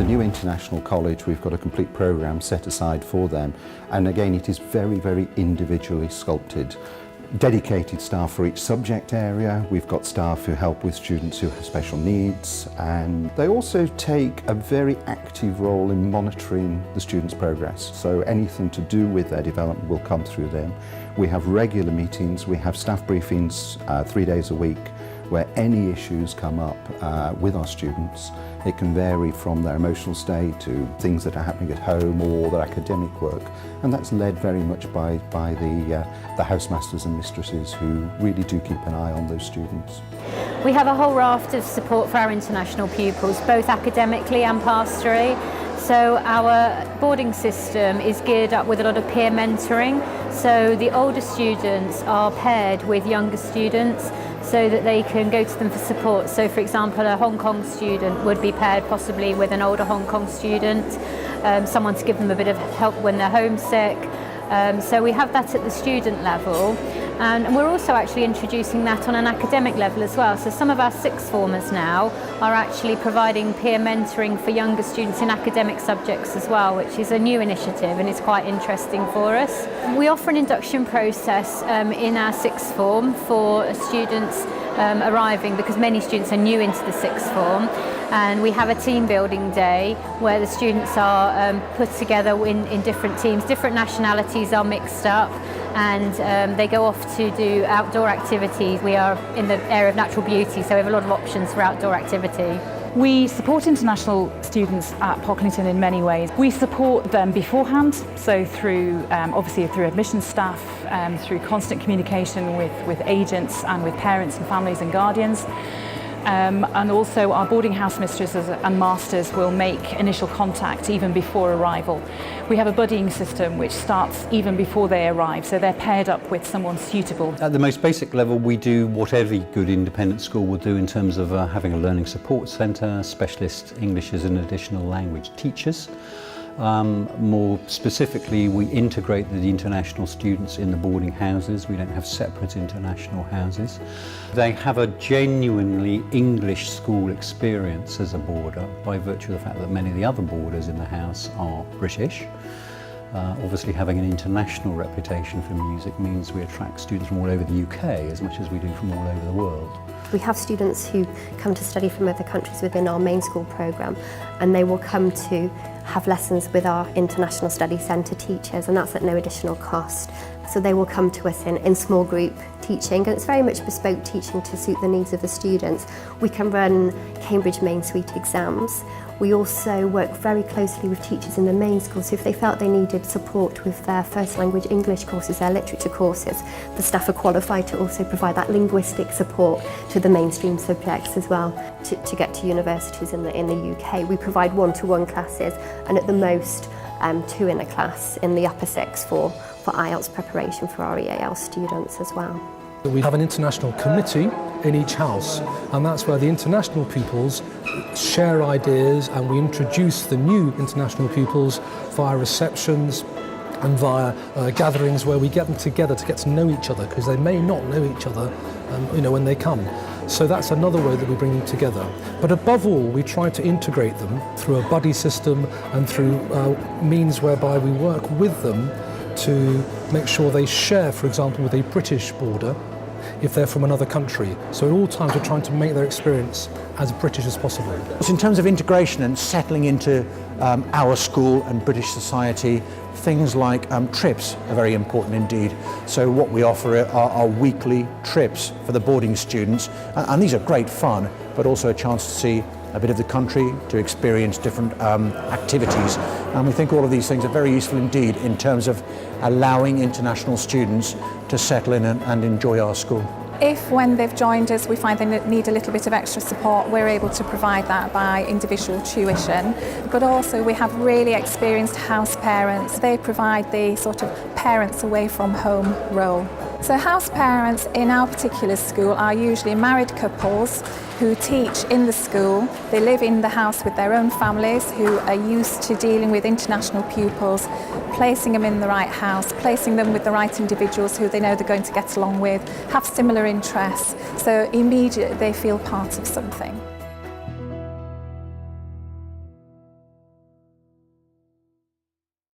the new international college, we've got a complete programme set aside for them, and again it is very, very individually sculpted. Dedicated staff for each subject area. We've got staff who help with students who have special needs, and they also take a very active role in monitoring the students' progress. So anything to do with their development will come through them. We have regular meetings, we have staff briefings 3 days a week where any issues come up with our students. It can vary from their emotional state to things that are happening at home or their academic work, and that's led very much by the housemasters and mistresses who really do keep an eye on those students. We have a whole raft of support for our international pupils, both academically and pastorally. So our boarding system is geared up with a lot of peer mentoring. So the older students are paired with younger students so that they can go to them for support. So for example, a Hong Kong student would be paired possibly with an older Hong Kong student, someone to give them a bit of help when they're homesick. So we have that at the student level, and we're also actually introducing that on an academic level as well. So some of our sixth formers now are actually providing peer mentoring for younger students in academic subjects as well, which is a new initiative and it's quite interesting for us. We offer an induction process in our sixth form for students arriving, because many students are new into the sixth form, and we have a team building day where the students are put together in different teams. Different nationalities are mixed up, and they go off to do outdoor activities. We are in the area of natural beauty, so we have a lot of options for outdoor activity. We support international students at Pocklington in many ways. We support them beforehand, so through obviously through admissions staff, through constant communication with agents and with parents and families and guardians. And also our boarding house mistresses and masters will make initial contact even before arrival. We have a buddying system which starts even before they arrive, so they're paired up with someone suitable. At the most basic level, we do what every good independent school will do in terms of having a learning support centre, specialist English as an additional language teachers. More specifically, we integrate the international students in the boarding houses. We don't have separate international houses. They have a genuinely English school experience as a boarder by virtue of the fact that many of the other boarders in the house are British. Obviously having an international reputation for music means we attract students from all over the UK as much as we do from all over the world. We have students who come to study from other countries within our main school programme, and they will come to have lessons with our International Study Centre teachers, and that's at no additional cost. So they will come to us in small group teaching, and it's very much bespoke teaching to suit the needs of the students. We can run Cambridge Main Suite exams. We also work very closely with teachers in the main school, so if they felt they needed support with their first language English courses, their literature courses, the staff are qualified to also provide that linguistic support to the mainstream subjects as well to get to universities in the UK. We provide one-to-one classes, and at the most 2 in a class in the upper sixth for IELTS preparation for our EAL students as well. We have an international committee in each house, and that's where the international pupils share ideas, and we introduce the new international pupils via receptions and via gatherings where we get them together to get to know each other, because they may not know each other when they come. So that's another way that we bring them together. But above all, we try to integrate them through a buddy system and through means whereby we work with them to make sure they share, for example, with a British boarder if they're from another country. So at all times we're trying to make their experience as British as possible. In terms of integration and settling into our school and British society, things like trips are very important indeed. So what we offer are weekly trips for the boarding students, and these are great fun, but also a chance to see a bit of the country, to experience different activities. And we think all of these things are very useful indeed in terms of allowing international students to settle in and enjoy our school. If when they've joined us we find they need a little bit of extra support, we're able to provide that by individual tuition. But also we have really experienced house parents. They provide the sort of parents away from home role. So house parents in our particular school are usually married couples who teach in the school. They live in the house with their own families who are used to dealing with international pupils, placing them in the right house, placing them with the right individuals who they know they're going to get along with, have similar interests, so immediately they feel part of something.